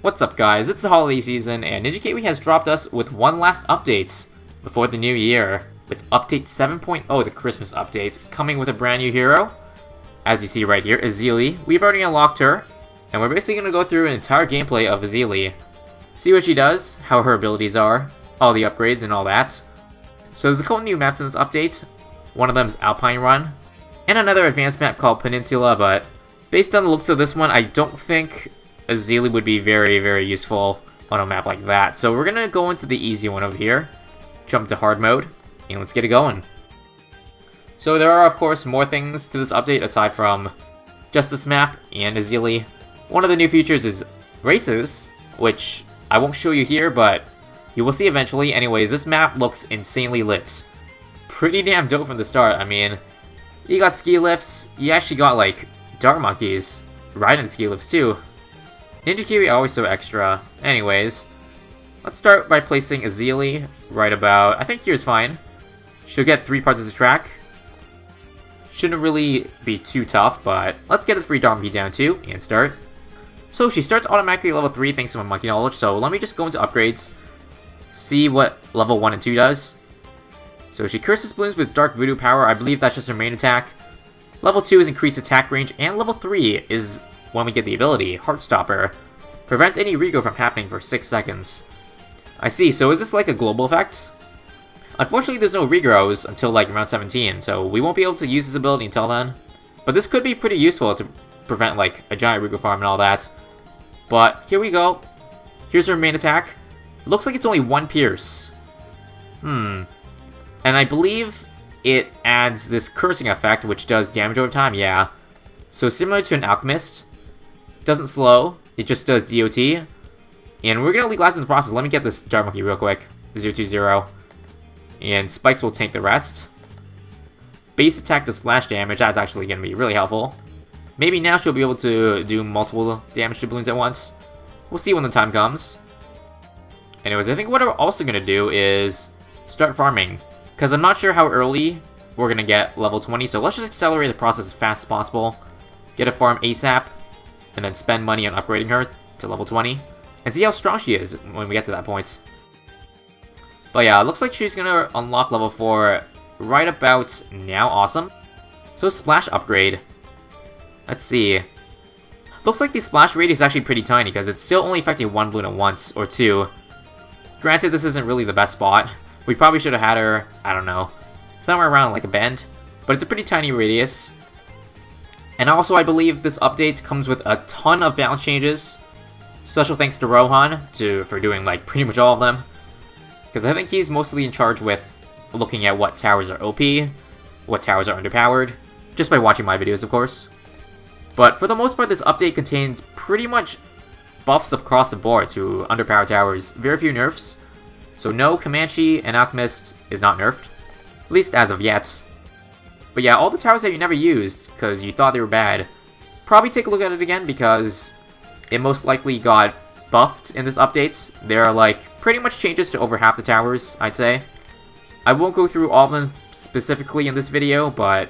What's up guys, it's the holiday season and Ninja Kiwi has dropped us with one last update before the new year with update 7.0, the Christmas update, coming with a brand new hero. As you see right here, Ezili. We've already unlocked her and we're basically going to go through an entire gameplay of Ezili. See what she does, how her abilities are, all the upgrades and all that. So there's a couple new maps in this update. One of them is Alpine Run and another advanced map called Peninsula, but based on the looks of this one, I don't think Ezili would be very useful on a map like that. So we're gonna go into the easy one over here, jump to hard mode, and let's get it going. So there are of course more things to this update aside from just this map and Ezili. One of the new features is races, which I won't show you here, but you will see eventually. Anyways, this map looks insanely lit. Pretty damn dope from the start. I mean, you got ski lifts, you actually got like dart monkeys riding ski lifts too. Ninja Kiwi always so extra. Anyways, let's start by placing Ezili right about, I think here's fine. She'll get 3 parts of the track. Shouldn't really be too tough, but let's get a free dart monkey down too, and start. So she starts automatically at level 3 thanks to my monkey knowledge, so let me just go into upgrades, see what level 1 and 2 does. So she curses balloons with dark voodoo power, I believe that's just her main attack. Level 2 is increased attack range, and level 3 is when we get the ability, Heartstopper. Prevents any regrow from happening for 6 seconds. I see, so is this like a global effect? Unfortunately, there's no regrows until like round 17, so we won't be able to use this ability until then. But this could be pretty useful to prevent like a giant regrow farm and all that. But here we go. Here's her main attack. Looks like it's only 1 pierce. And I believe it adds this cursing effect, which does damage over time, yeah. So similar to an alchemist. Doesn't slow, it just does DOT. And we're gonna leak last in the process. Let me get this dart monkey real quick. 020. And spikes will tank the rest. Base attack does slash damage, that's actually gonna be really helpful. Maybe now she'll be able to do multiple damage to balloons at once. We'll see when the time comes. Anyways, I think what we're also gonna do is start farming. Because I'm not sure how early we're gonna get level 20, so let's just accelerate the process as fast as possible. Get a farm ASAP. And then spend money on upgrading her to level 20. And see how strong she is when we get to that point. But yeah, it looks like she's gonna unlock level 4 right about now. Awesome. So splash upgrade. Let's see. Looks like the splash radius is actually pretty tiny because it's still only affecting 1 balloon at once, or 2. Granted, this isn't really the best spot. We probably should have had her, I don't know, somewhere around like a bend. But it's a pretty tiny radius. And also, I believe this update comes with a ton of balance changes. Special thanks to Rohan for doing like pretty much all of them. Because I think he's mostly in charge with looking at what towers are OP, what towers are underpowered, just by watching my videos, of course. But for the most part, this update contains pretty much buffs across the board to underpowered towers. Very few nerfs. So no, Comanche and Alchemist is not nerfed. At least as of yet. But yeah, all the towers that you never used, because you thought they were bad, probably take a look at it again, because it most likely got buffed in this update. There are like pretty much changes to over half the towers, I'd say. I won't go through all of them specifically in this video, but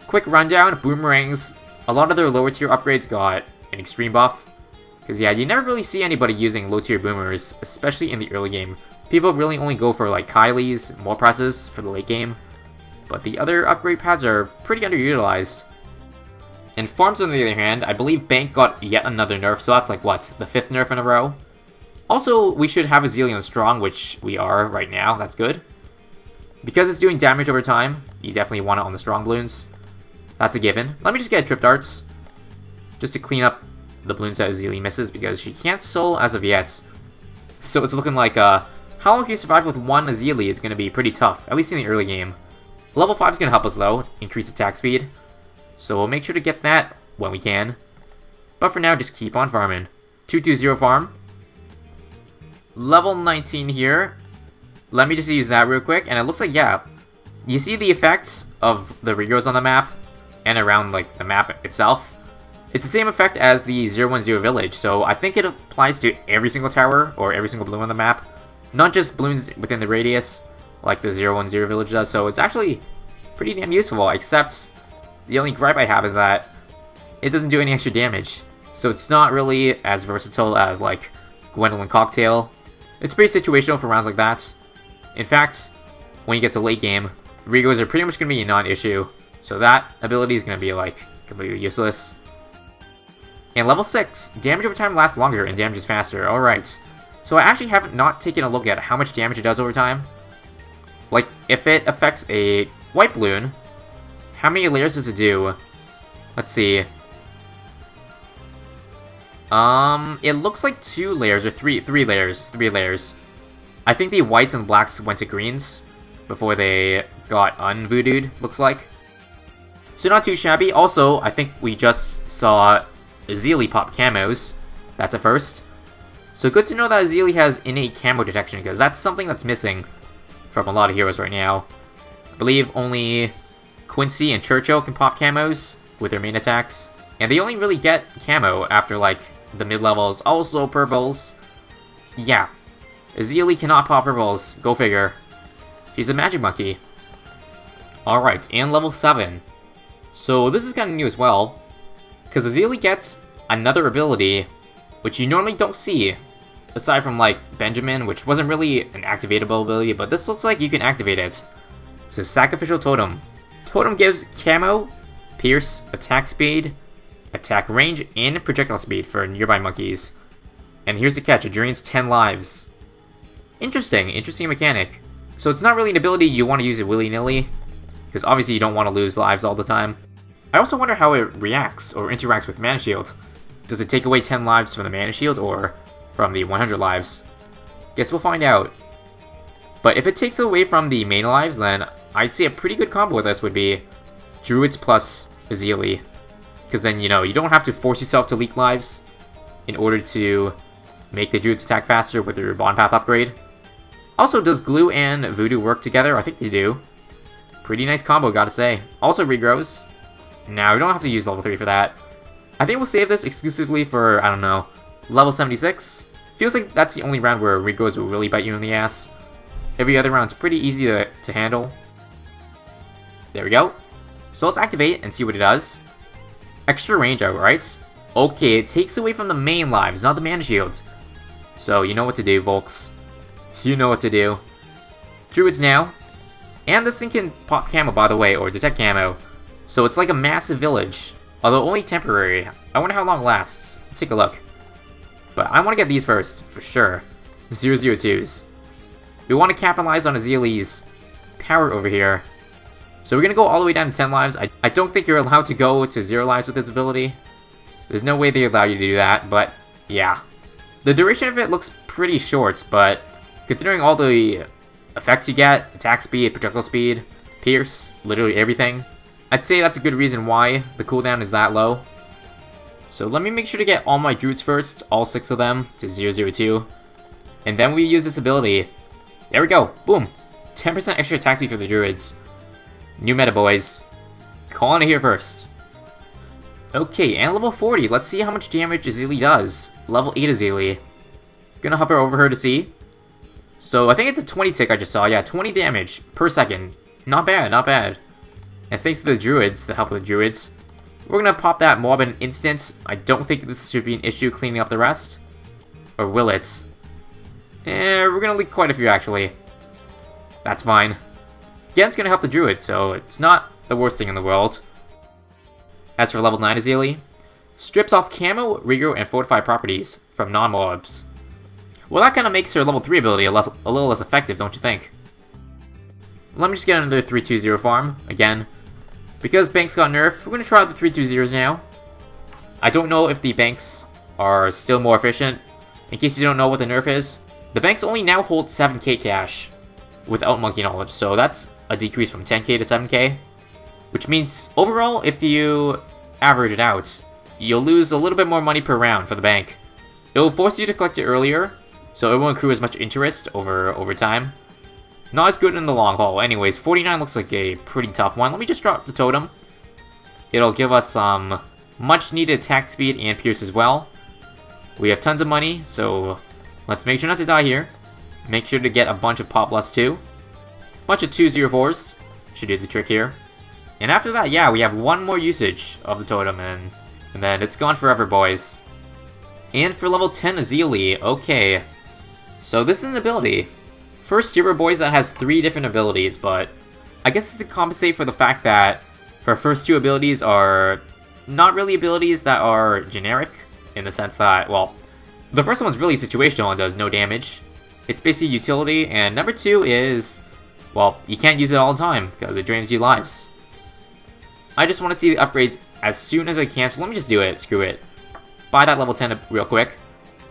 quick rundown, boomerangs, a lot of their lower tier upgrades got an extreme buff. Because yeah, you never really see anybody using low tier boomers, especially in the early game. People really only go for like Kylie's, more presses for the late game. But the other upgrade pads are pretty underutilized. And farms, on the other hand, I believe Bank got yet another nerf, so that's like, what, the 5th nerf in a row? Also, we should have Ezili on Strong, which we are right now, that's good. Because it's doing damage over time, you definitely want it on the Strong balloons. That's a given. Let me just get Trip Darts, just to clean up the balloons that Ezili misses, because she can't soul as of yet. So it's looking like, how long can you survive with 1 Ezili is going to be pretty tough, at least in the early game. Level 5 is going to help us though, increase attack speed. So we'll make sure to get that when we can. But for now, just keep on farming. 220 farm. Level 19 here. Let me just use that real quick. And it looks like, yeah, you see the effects of the regrows on the map and around like the map itself. It's the same effect as the 010 village. So I think it applies to every single tower or every single balloon on the map. Not just balloons within the radius, like the 010 village does, so it's actually pretty damn useful, except the only gripe I have is that it doesn't do any extra damage. So it's not really as versatile as like Gwendolyn Cocktail. It's pretty situational for rounds like that. In fact, when you get to late game, Rigos are pretty much going to be a non-issue. So that ability is going to be like completely useless. And level 6, damage over time lasts longer and damage is faster. Alright. So I actually haven't not taken a look at how much damage it does over time. Like, if it affects a white balloon, how many layers does it do? Let's see. It looks like 2 layers, or 3 layers. 3 layers. I think the whites and blacks went to greens before they got unvoodooed, looks like. So not too shabby. Also, I think we just saw Ezili pop camos. That's a first. So good to know that Ezili has innate camo detection, because that's something that's missing from a lot of heroes right now. I believe only Quincy and Churchill can pop camos with their main attacks. And they only really get camo after, like, the mid-levels. Also purples. Yeah. Ezili cannot pop purples. Go figure. She's a magic monkey. Alright, and level 7. So this is kind of new as well, because Ezili gets another ability, which you normally don't see, aside from, like, Benjamin, which wasn't really an activatable ability, but this looks like you can activate it. So Sacrificial Totem. Totem gives camo, pierce, attack speed, attack range, and projectile speed for nearby monkeys. And here's the catch, it drains 10 lives. Interesting mechanic. So it's not really an ability you want to use it willy-nilly, because obviously you don't want to lose lives all the time. I also wonder how it reacts or interacts with Mana Shield. Does it take away 10 lives from the Mana Shield or from the 100 lives? Guess we'll find out. But if it takes away from the main lives, then I'd say a pretty good combo with this would be Druids plus Ezili. Because then, you know, you don't have to force yourself to leak lives in order to make the Druids attack faster with your Bond Path upgrade. Also, does Glue and Voodoo work together? I think they do. Pretty nice combo, gotta say. Also regrows. Now, we don't have to use level 3 for that. I think we'll save this exclusively for, I don't know, level 76. Feels like that's the only round where regrows will really bite you in the ass. Every other round's pretty easy to handle. There we go. So let's activate and see what it does. Extra range, alright. Okay, it takes away from the main lives, not the mana shields. So you know what to do, Volks. You know what to do. Druids now. And this thing can pop camo, by the way, or detect camo. So it's like a massive village, although only temporary. I wonder how long it lasts. Let's take a look. But I want to get these first, for sure. 002s. We want to capitalize on Ezili's power over here. So we're going to go all the way down to 10 lives. I don't think you're allowed to go to 0 lives with this ability. There's no way they allow you to do that, but yeah. The duration of it looks pretty short, but considering all the effects you get, attack speed, projectile speed, pierce, literally everything, I'd say that's a good reason why the cooldown is that low. So let me make sure to get all my Druids first, all 6 of them, to 002. And then we use this ability. There we go, boom! 10% extra attack speed for the Druids. New meta, boys. Calling it here first. Okay, and level 40, let's see how much damage Ezili does. Level 8 Ezili. Gonna hover over her to see. So I think it's a 20 tick I just saw, yeah, 20 damage per second. Not bad, not bad. And thanks to the Druids, the help of the Druids, we're gonna pop that mob in an instant. I don't think this should be an issue cleaning up the rest. Or will it? We're gonna leak quite a few, actually. That's fine. Again, it's gonna help the Druid, so it's not the worst thing in the world. As for level 9 Ezili, strips off camo, regro, and fortify properties from non-mobs. Well, that kind of makes her level 3 ability a little less effective, don't you think? Let me just get another 320 farm, again. Because banks got nerfed, we're going to try out the 320s now. I don't know if the banks are still more efficient. In case you don't know what the nerf is, the banks only now hold 7k cash without monkey knowledge, so that's a decrease from 10k to 7k. Which means, overall, if you average it out, you'll lose a little bit more money per round for the bank. It will force you to collect it earlier, so it won't accrue as much interest over time. Not as good in the long haul. Anyways, 49 looks like a pretty tough one. Let me just drop the totem. It'll give us some much needed attack speed and pierce as well. We have tons of money, so let's make sure not to die here. Make sure to get a bunch of pop lust too. Bunch of 204s should do the trick here. And after that, yeah, we have one more usage of the totem, and then it's gone forever, boys. And for level 10 Ezili, okay. So this is an ability. First hero boys that has 3 different abilities, but I guess it's to compensate for the fact that her first 2 abilities are not really abilities that are generic, in the sense that, well, the first one's really situational and does no damage. It's basically utility, and number 2 is, well, you can't use it all the time, because it drains you lives. I just want to see the upgrades as soon as I can, so let me just do it, screw it. Buy that level 10 real quick.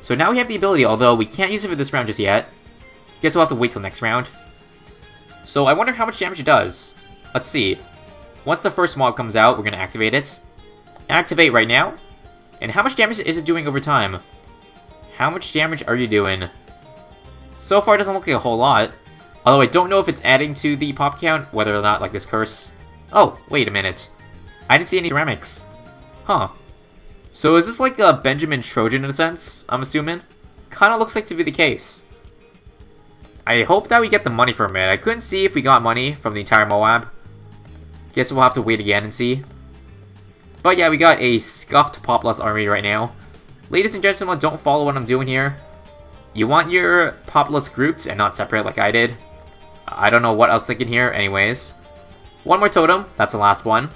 So now we have the ability, although we can't use it for this round just yet. Guess we'll have to wait till next round. So I wonder how much damage it does. Let's see. Once the first mob comes out, we're going to activate it. Activate right now. And how much damage is it doing over time? How much damage are you doing? So far it doesn't look like a whole lot. Although I don't know if it's adding to the pop count, whether or not like this curse. Oh, wait a minute. I didn't see any ceramics. Huh. So is this like a Benjamin Trojan in a sense, I'm assuming? Kinda looks like to be the case. I hope that we get the money from it. I couldn't see if we got money from the entire Moab. Guess we'll have to wait again and see. But yeah, we got a scuffed Populous army right now. Ladies and gentlemen, don't follow what I'm doing here. You want your Populous grouped and not separate like I did. I don't know what else thinking here, anyways. One more totem, that's the last one.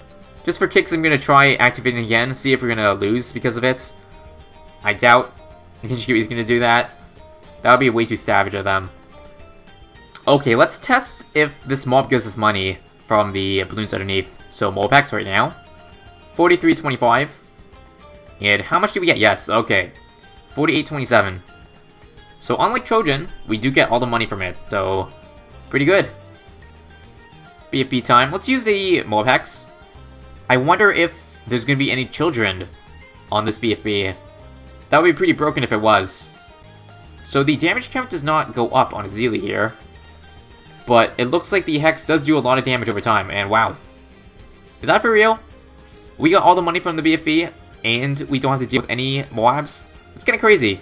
Just for kicks, I'm going to try activating again, see if we're going to lose because of it. I doubt Ninja Kiwi's going to do that. That would be way too savage of them. Okay, let's test if this mob gives us money from the balloons underneath. So, mob packs right now. 43.25. And how much do we get? Yes, okay. 48.27. So, unlike Trojan, we do get all the money from it. So, pretty good. BFB time. Let's use the mob packs. I wonder if there's going to be any children on this BFB. That would be pretty broken if it was. So the damage count does not go up on Ezili here. But it looks like the Hex does do a lot of damage over time, and wow. Is that for real? We got all the money from the BFB, and we don't have to deal with any Moabs? It's kinda crazy.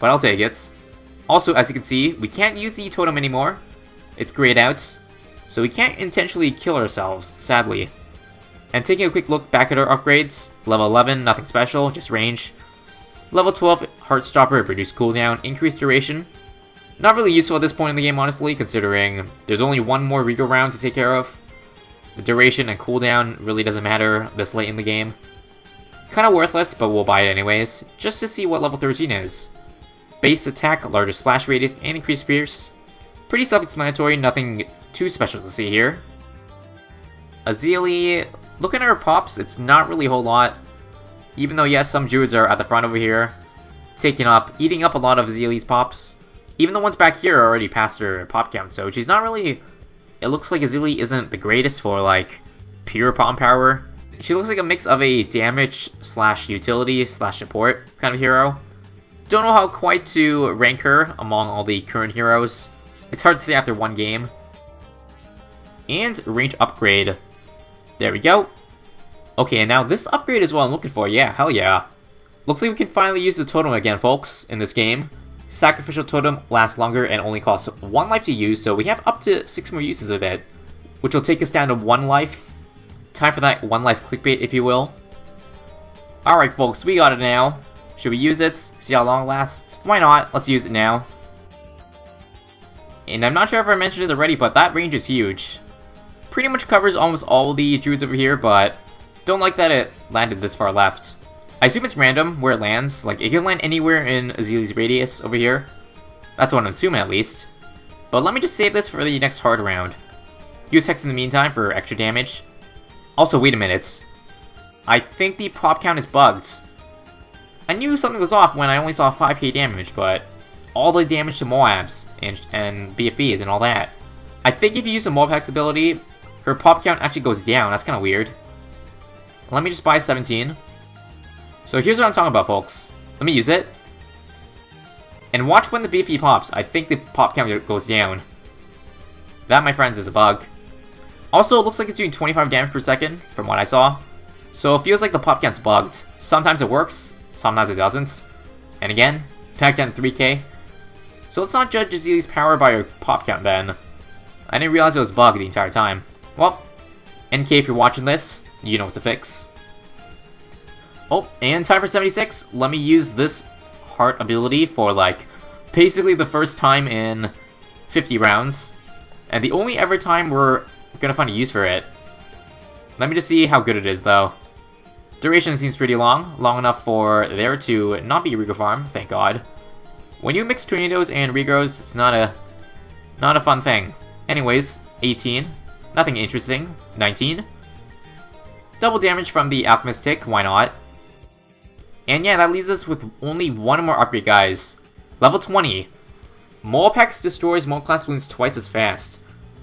But I'll take it. Also, as you can see, we can't use the totem anymore. It's grayed out. So we can't intentionally kill ourselves, sadly. And taking a quick look back at our upgrades, level 11, nothing special, just range. Level 12, Heartstopper, reduced cooldown, increased duration. Not really useful at this point in the game, honestly, considering there's only one more Regal round to take care of. The duration and cooldown really doesn't matter this late in the game. Kinda worthless, but we'll buy it anyways, just to see what level 13 is. Base attack, larger splash radius, and increased pierce. Pretty self-explanatory, nothing too special to see here. Ezili, looking at her pops, it's not really a whole lot. Even though, yes, some druids are at the front over here, eating up a lot of Ezili's pops. Even the ones back here are already past her pop count, so she's not really... It looks like Ezili isn't the greatest for, like, pure pop power. She looks like a mix of a damage slash utility slash support kind of hero. Don't know how quite to rank her among all the current heroes. It's hard to say after one game. And range upgrade. There we go. Okay, and now this upgrade is what I'm looking for. Yeah, hell yeah. Looks like we can finally use the totem again, folks, in this game. Sacrificial Totem lasts longer and only costs 1 life to use, so we have up to 6 more uses of it, which will take us down to 1 life. Time for that 1 life clickbait, if you will. Alright, folks, we got it now. Should we use it? See how long it lasts? Why not? Let's use it now. And I'm not sure if I mentioned it already, but that range is huge. Pretty much covers almost all the druids over here, but don't like that it landed this far left. I assume it's random where it lands. Like, it can land anywhere in Ezili's radius over here. That's what I'm assuming, at least. But let me just save this for the next hard round. Use Hex in the meantime for extra damage. Also, wait a minute. I think the pop count is bugged. I knew something was off when I only saw 5k damage, but all the damage to Moabs and BFBs and all that. I think if you use the Moab Hex ability, her pop count actually goes down. That's kind of weird. Let me just buy 17. So here's what I'm talking about, folks. Let me use it. And watch when the BFB pops. I think the pop count goes down. That, my friends, is a bug. Also, it looks like it's doing 25 damage per second, from what I saw. So it feels like the pop count's bugged. Sometimes it works, sometimes it doesn't. And again, back down to 3k. So let's not judge Ezili's power by her pop count then. I didn't realize it was bugged the entire time. Well, NK, if you're watching this, you know what to fix. Oh, and time for 76. Let me use this heart ability for, like, basically the first time in 50 rounds. And the only ever time we're gonna find a use for it. Let me just see how good it is, though. Duration seems pretty long. Long enough for there to not be a Rego farm, thank God. When you mix tornadoes and Regos, it's not a fun thing. Anyways, 18. Nothing interesting. 19. Double damage from the Alchemist Tick, why not? And yeah, that leaves us with only one more upgrade, guys. Level 20. Molpex destroys Mold Class Bloons twice as fast.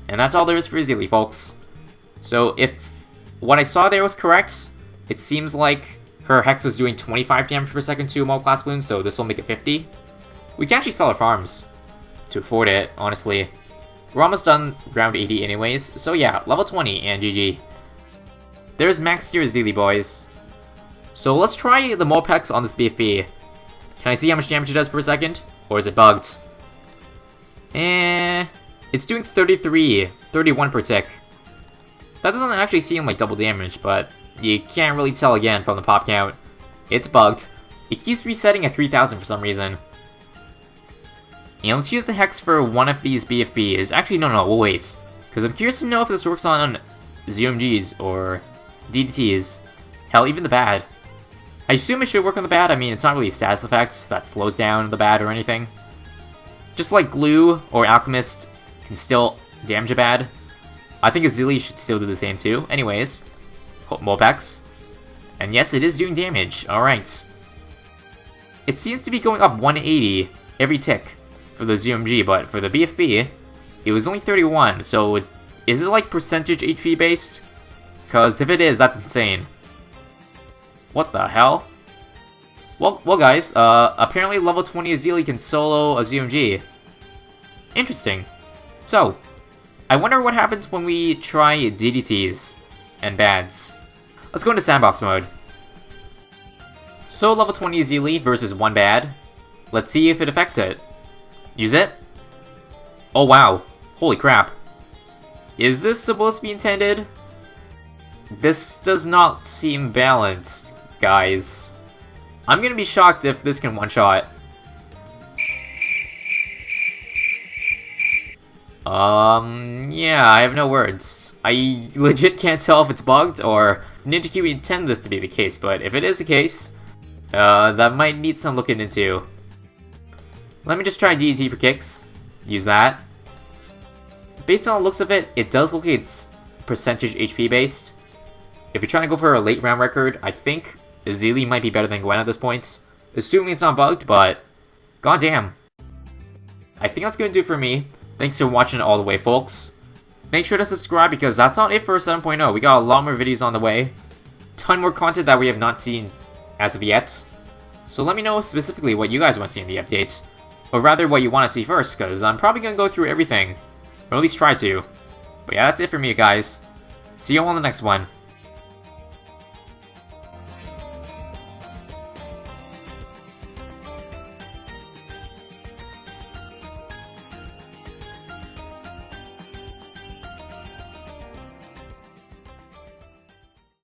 And that's all there is for Ezili, folks. So if what I saw there was correct, it seems like her Hex was doing 25 damage per second to Mold Class Bloons, so this will make it 50. We can actually sell our farms to afford it, honestly. We're almost done round 80 anyways, so yeah, level 20 and GG. There's max tier Ezili, boys. So let's try the Molpex on this BFB. Can I see how much damage it does per second? Or is it bugged? It's doing 33, 31 per tick. That doesn't actually seem like double damage, but you can't really tell again from the pop count. It's bugged. It keeps resetting at 3000 for some reason. And let's use the Hex for one of these BFBs. Actually, no, we'll wait. Because I'm curious to know if this works on ZMGs or DDTs. Hell, even the bad. I assume it should work on the bad. I mean, it's not really a status effect that slows down the bad or anything. Just like Glue or Alchemist can still damage a bad. I think Ezili should still do the same too. Anyways, Molpex. And yes, it is doing damage. Alright. It seems to be going up 180 every tick for the ZMG, but for the BFB, it was only 31, so is it like percentage HP based? Because if it is, that's insane. What the hell? Well guys, apparently level 20 Ezili can solo a ZMG. Interesting. So, I wonder what happens when we try DDTs and bads. Let's go into sandbox mode. So level 20 Ezili versus one bad. Let's see if it affects it. Use it? Oh wow. Holy crap. Is this supposed to be intended? This does not seem balanced, guys. I'm gonna be shocked if this can one-shot. Yeah, I have no words. I legit can't tell if it's bugged or Ninja Kiwi intend this to be the case, but if it is the case, that might need some looking into. Let me just try DDT for kicks. Use that. Based on the looks of it, it does look like it's percentage HP based. If you're trying to go for a late round record, I think Ezili might be better than Gwen at this point. Assuming it's not bugged, but goddamn. I think that's going to do it for me. Thanks for watching all the way, folks. Make sure to subscribe because that's not it for 7.0. We got a lot more videos on the way. Ton more content that we have not seen as of yet. So let me know specifically what you guys want to see in the updates. Or rather, what you want to see first, because I'm probably going to go through everything. Or at least try to. But yeah, that's it for me, guys. See you all on the next one.